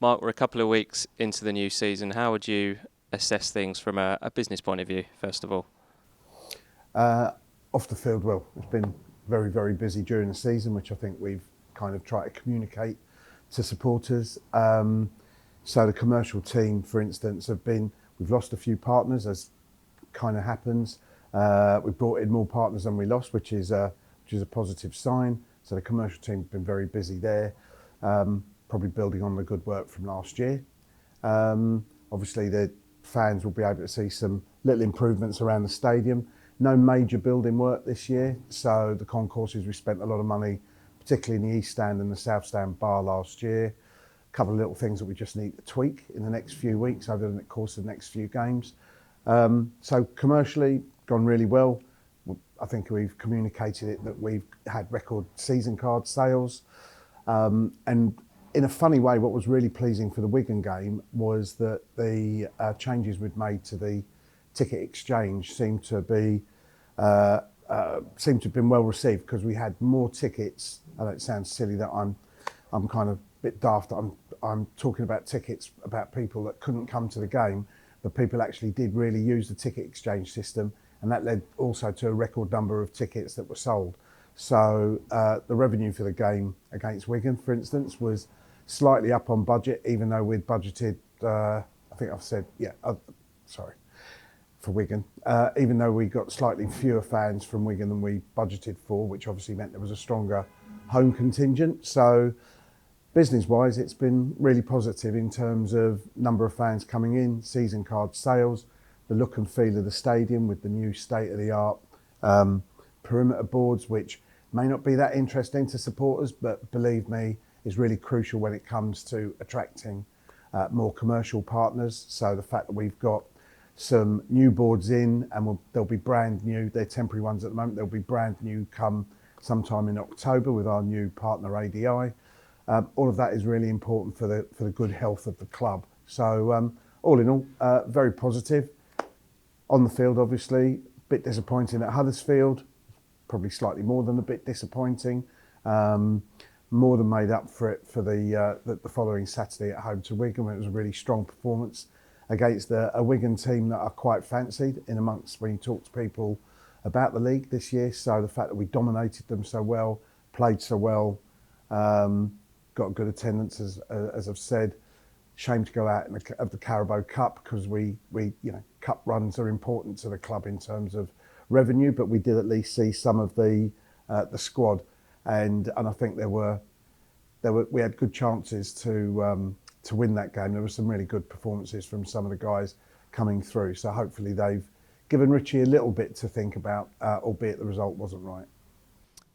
Mark, we're a couple of weeks into the new season. How would you assess things from a business point of view, first of all? Off the field, well, it's been very, very busy during the season, which I think we've kind of tried to communicate to supporters. So the commercial team, for instance, we've lost a few partners, as kind of happens. We've brought in more partners than we lost, which is a positive sign. So the commercial team have been very busy there, probably building on the good work from last year. Obviously, the fans will be able to see some little improvements around the stadium. No major building work this year, so the concourses, we spent a lot of money, particularly in the East Stand and the South Stand bar last year. A couple of little things that we just need to tweak in the next few weeks over the course of the next few games. So commercially, gone really well. I think we've communicated it that we've had record season card sales. And in a funny way, what was really pleasing for the Wigan game was that the changes we'd made to the ticket exchange seemed to have been well received, because we had more tickets. I know it sounds silly that I'm kind of a bit daft. I'm talking about tickets about people that couldn't come to the game, but people actually did really use the ticket exchange system, and that led also to a record number of tickets that were sold. So the revenue for the game against Wigan, for instance, was slightly up on budget, even though we'd budgeted, I think I've said, for Wigan, even though we got slightly fewer fans from Wigan than we budgeted for, which obviously meant there was a stronger home contingent. So business-wise, it's been really positive in terms of number of fans coming in, season card sales, the look and feel of the stadium with the new state-of-the-art perimeter boards, which may not be that interesting to supporters, but believe me, is really crucial when it comes to attracting more commercial partners. So the fact that we've got some new boards in, and they'll be brand new. They're temporary ones at the moment. They'll be brand new come sometime in October with our new partner ADI. All of that is really important for the good health of the club. So all in all, very positive. On the field, obviously, a bit disappointing at Huddersfield. Probably slightly more than a bit disappointing. More than made up for it for the following Saturday at home to Wigan, when it was a really strong performance against a Wigan team that are quite fancied in amongst when you talk to people about the league this year. So the fact that we dominated them so well, played so well, got good attendance, as I've said. Shame to go out of the Carabao Cup, because we cup runs are important to the club in terms of revenue, but we did at least see some of the squad, and I think we had good chances to win that game. There were some really good performances from some of the guys coming through. So hopefully they've given Richie a little bit to think about, albeit the result wasn't right.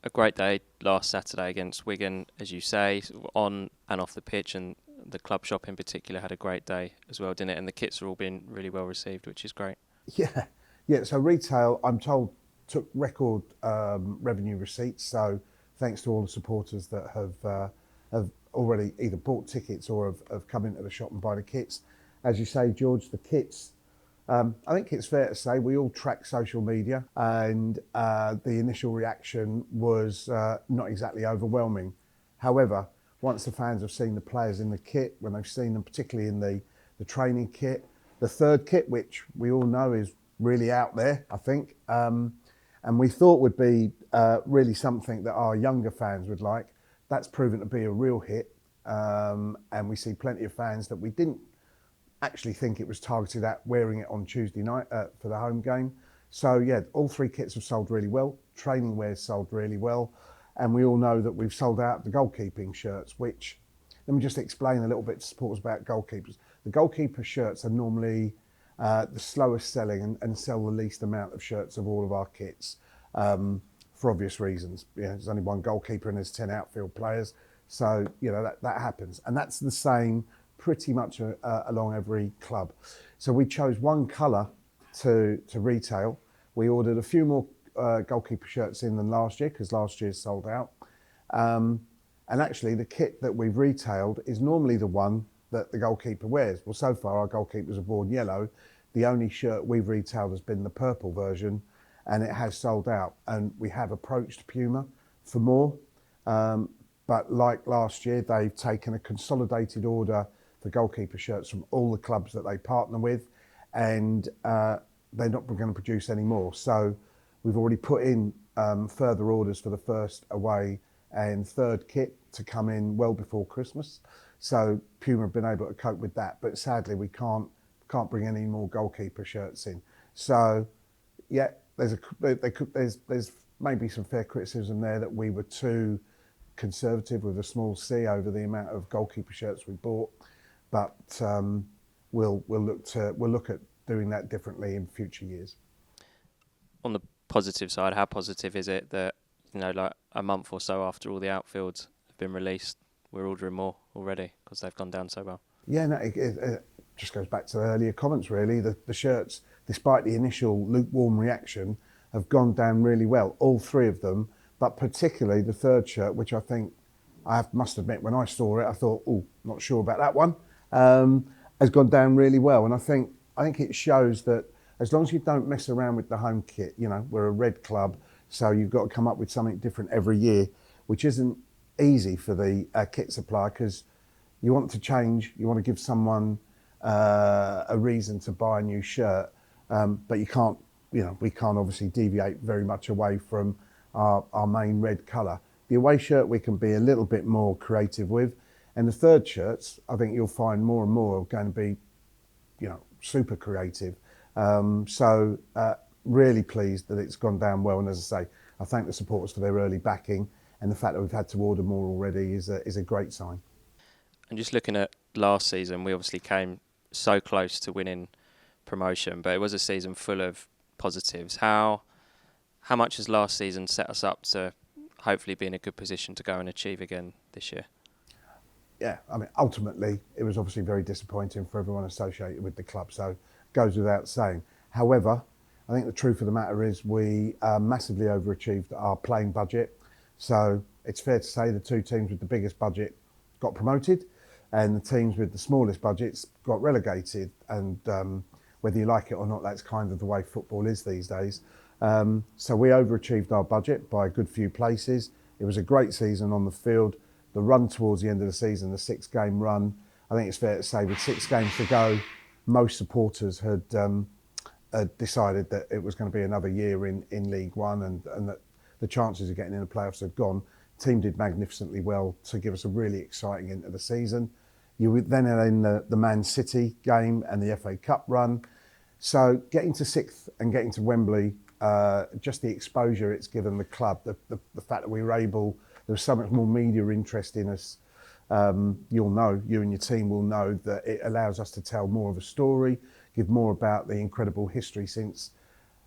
A great day last Saturday against Wigan, as you say, on and off the pitch, and the club shop in particular had a great day as well, didn't it? And the kits are all being really well received, which is great. Yeah. So retail, I'm told, took record revenue receipts. So thanks to all the supporters that have already either bought tickets or have come into the shop and buy the kits. As you say, George, the kits, I think it's fair to say we all track social media, and the initial reaction was not exactly overwhelming. However, once the fans have seen the players in the kit, when they've seen them particularly in the training kit, the third kit, which we all know is really out there, I think, and we thought would be really something that our younger fans would like, that's proven to be a real hit, and we see plenty of fans that we didn't actually think it was targeted at wearing it on Tuesday night for the home game. So yeah, all three kits have sold really well. Training wears sold really well, and we all know that we've sold out the goalkeeping shirts, which, let me just explain a little bit to supporters about goalkeepers. The goalkeeper shirts are normally the slowest selling and sell the least amount of shirts of all of our kits. For obvious reasons. There's only one goalkeeper and there's 10 outfield players. So, that happens. And that's the same pretty much along every club. So we chose one colour to retail. We ordered a few more goalkeeper shirts in than last year, because last year's sold out. And actually the kit that we've retailed is normally the one that the goalkeeper wears. Well, so far our goalkeepers have worn yellow. The only shirt we've retailed has been the purple version, and it has sold out. And we have approached Puma for more, but like last year, they've taken a consolidated order for for goalkeeper shirts from all the clubs that they partner with, and they're not going to produce any more. So we've already put in further orders for the first away and third kit to come in well before Christmas. So Puma have been able to cope with that, but sadly we can't bring any more goalkeeper shirts in. So yeah, there's maybe some fair criticism there that we were too conservative with a small C over the amount of goalkeeper shirts we bought, but we'll look at doing that differently in future years. On the positive side, how positive is it that, like a month or so after all the outfields have been released, we're ordering more already because they've gone down so well? Yeah, no, it just goes back to the earlier comments really. The shirts, despite the initial lukewarm reaction, have gone down really well, all three of them, but particularly the third shirt, which I think, must admit, when I saw it, I thought, oh, not sure about that one, has gone down really well. And I think it shows that as long as you don't mess around with the home kit, we're a red club, so you've got to come up with something different every year, which isn't easy for the kit supplier, because you want to change, you want to give someone a reason to buy a new shirt, but you can't, we can't obviously deviate very much away from our main red colour. The away shirt we can be a little bit more creative with, and the third shirts, I think you'll find more and more are going to be, super creative. So really pleased that it's gone down well, and as I say, I thank the supporters for their early backing, and the fact that we've had to order more already is a great sign. And just looking at last season, we obviously came so close to winning promotion, but it was a season full of positives. How much has last season set us up to hopefully be in a good position to go and achieve again this year? Yeah, I mean, ultimately, it was obviously very disappointing for everyone associated with the club, so goes without saying. However, I think the truth of the matter is we massively overachieved our playing budget. So it's fair to say the two teams with the biggest budget got promoted, and the teams with the smallest budgets got relegated. And whether you like it or not, that's kind of the way football is these days. So we overachieved our budget by a good few places. It was a great season on the field. The run towards the end of the season, the 6-game run, I think it's fair to say with 6 games to go, most supporters had decided that it was going to be another year in League One, and that the chances of getting in the playoffs had gone. The team did magnificently well to give us a really exciting end of the season. You then had in the Man City game and the FA Cup run. So getting to 6th and getting to Wembley, just the exposure it's given the club, the fact that we were able, there was so much more media interest in us. You'll know, you and your team will know that it allows us to tell more of a story, give more about the incredible history since,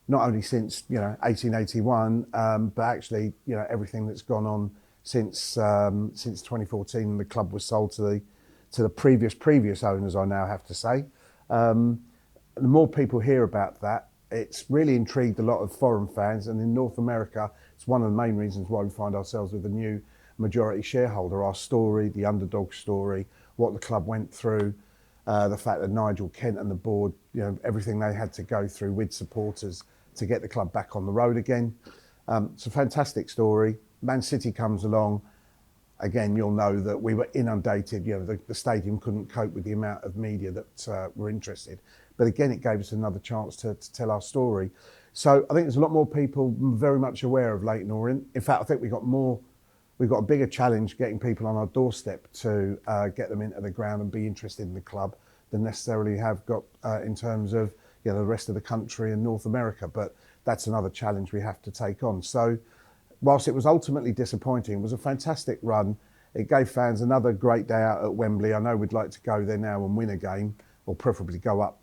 not only since 1881, but actually everything that's gone on since 2014, and the club was sold to the previous owners, I now have to say. The more people hear about that, it's really intrigued a lot of foreign fans, and in North America, it's one of the main reasons why we find ourselves with a new majority shareholder. Our story, the underdog story, what the club went through, the fact that Nigel Kent and the board, everything they had to go through with supporters to get the club back on the road again. It's a fantastic story. Man City comes along. Again, you'll know that we were inundated. The stadium couldn't cope with the amount of media that were interested. But again, it gave us another chance to tell our story. So I think there's a lot more people very much aware of Leyton Orient. In fact, I think we've got a bigger challenge getting people on our doorstep to get them into the ground and be interested in the club than necessarily have got in terms of the rest of the country and North America. But that's another challenge we have to take on. So whilst it was ultimately disappointing, it was a fantastic run. It gave fans another great day out at Wembley. I know we'd like to go there now and win a game, or preferably go up,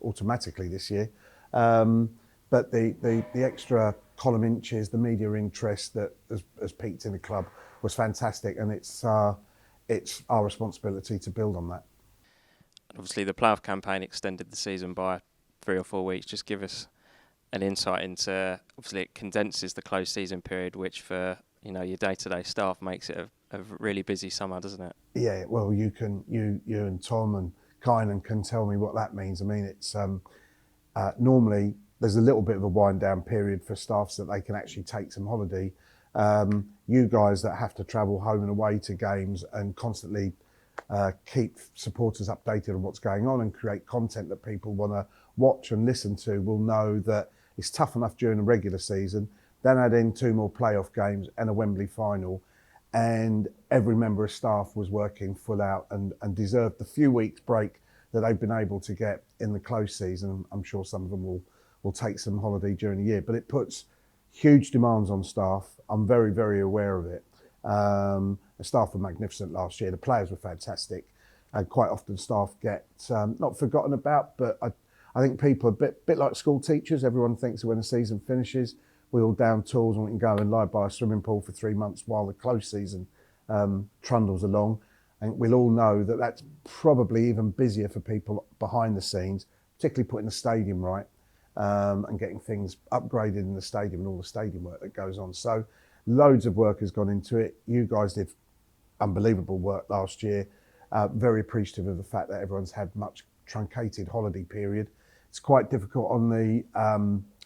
automatically this year. But the extra column inches, the media interest that has peaked in the club was fantastic, and it's our responsibility to build on that. Obviously, the playoff campaign extended the season by 3 or 4 weeks. Just give us an insight into, obviously it condenses the closed season period, which for your day-to-day staff makes it a really busy summer, doesn't it? Yeah, well, you and Tom and Kynan can tell me what that means. I mean, it's normally there's a little bit of a wind down period for staff so that they can actually take some holiday. You guys that have to travel home and away to games and constantly keep supporters updated on what's going on and create content that people want to watch and listen to will know that it's tough enough during the regular season. Then add in 2 more playoff games and a Wembley final, and every member of staff was working full out and deserved the few weeks break that they've been able to get in the close season. I'm sure some of them will take some holiday during the year, but it puts huge demands on staff. I'm very, very aware of it. The staff were magnificent last year. The players were fantastic. And quite often staff get not forgotten about, but I think people are a bit like school teachers. Everyone thinks that when the season finishes, we all down tools and we can go and lie by a swimming pool for 3 months while the close season trundles along. And we'll all know that that's probably even busier for people behind the scenes, particularly putting the stadium right and getting things upgraded in the stadium and all the stadium work that goes on. So loads of work has gone into it. You guys did unbelievable work last year. Very appreciative of the fact that everyone's had much truncated holiday period. It's quite difficult on the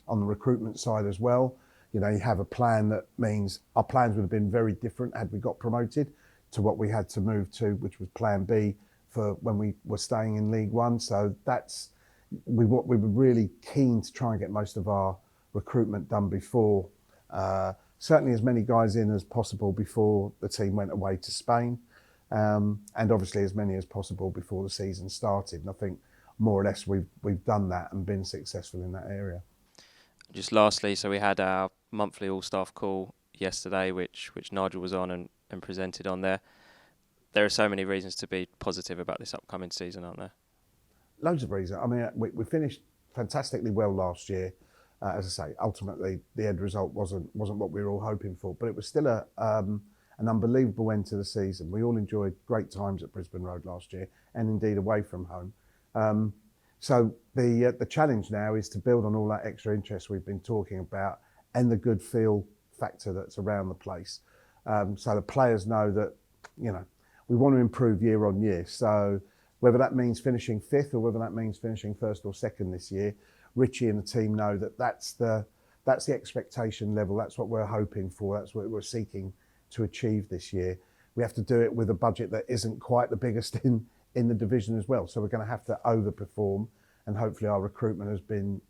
recruitment side as well. You know, you have a plan that means our plans would have been very different had we got promoted to what we had to move to, which was Plan B for when we were staying in League One. So that's we were really keen to try and get most of our recruitment done before. Certainly as many guys in as possible before the team went away to Spain, and obviously as many as possible before the season started. And I think more or less we've done that and been successful in that area. Just lastly, so we had our monthly all-staff call yesterday, which Nigel was on and presented on there. There are so many reasons to be positive about this upcoming season, aren't there? Loads of reasons. I mean, we finished fantastically well last year. As I say, ultimately the end result wasn't what we were all hoping for, but it was still an unbelievable end to the season. We all enjoyed great times at Brisbane Road last year, and indeed away from home. So the challenge now is to build on all that extra interest we've been talking about and the good feel factor that's around the place. So the players know that, you know, we want to improve year on year. So whether that means finishing 5th or whether that means finishing 1st or 2nd this year, Richie and the team know that that's the expectation level. That's what we're hoping for. That's what we're seeking to achieve this year. We have to do it with a budget that isn't quite the biggest in the division as well. So we're going to have to overperform, and hopefully our recruitment has been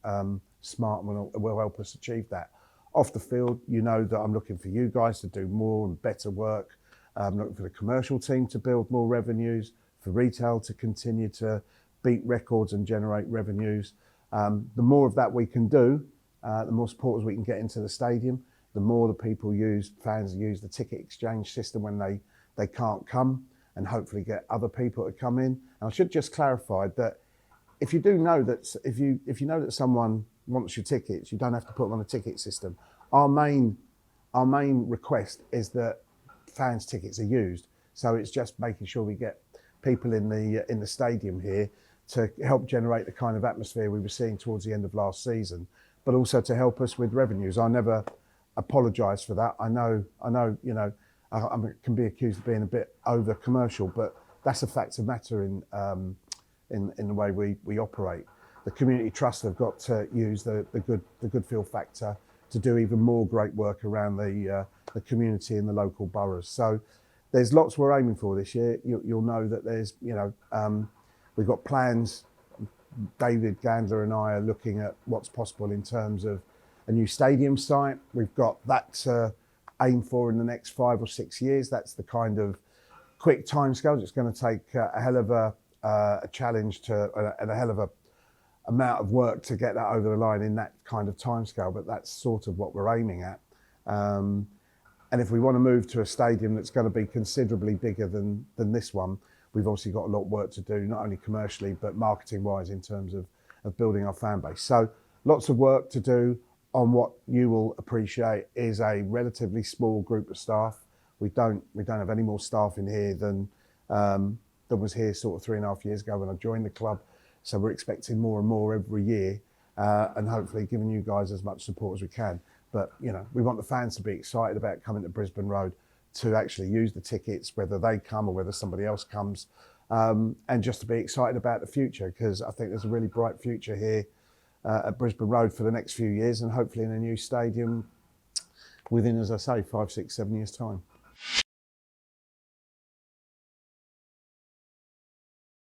smart and will help us achieve that. Off the field, you know that I'm looking for you guys to do more and better work. I'm looking for the commercial team to build more revenues, for retail to continue to beat records and generate revenues. The more of that we can do, the more supporters we can get into the stadium, the more the fans use the ticket exchange system when they can't come, and hopefully get other people to come in. And I should just clarify that if you know that someone wants your tickets, you don't have to put them on a ticket system. Our main request is that fans' tickets are used. So it's just making sure we get people in the stadium here to help generate the kind of atmosphere we were seeing towards the end of last season, but also to help us with revenues. I never apologise for that. I know, you know, I can be accused of being a bit over commercial, but that's a fact of matter in the way we operate. The community trust have got to use the good feel factor to do even more great work around the community and the local boroughs. So there's lots we're aiming for this year. You'll know that there's, you know, we've got plans. David Gandler and I are looking at what's possible in terms of a new stadium site. We've got that to aim for in the next 5 or 6 years. That's the kind of quick timescales. It's going to take a hell of a challenge and a hell of a amount of work to get that over the line in that kind of timescale, but that's sort of what we're aiming at. And if we want to move to a stadium that's going to be considerably bigger than this one, we've obviously got a lot of work to do, not only commercially, but marketing-wise in terms of building our fan base. So lots of work to do on what you will appreciate is a relatively small group of staff. We don't have any more staff in here than was here sort of 3.5 years ago when I joined the club. So we're expecting more and more every year, and hopefully giving you guys as much support as we can. But, you know, we want the fans to be excited about coming to Brisbane Road, to actually use the tickets, whether they come or whether somebody else comes, and just to be excited about the future, because I think there's a really bright future here at Brisbane Road for the next few years, and hopefully in a new stadium within, as I say, 5, 6, 7 years' time.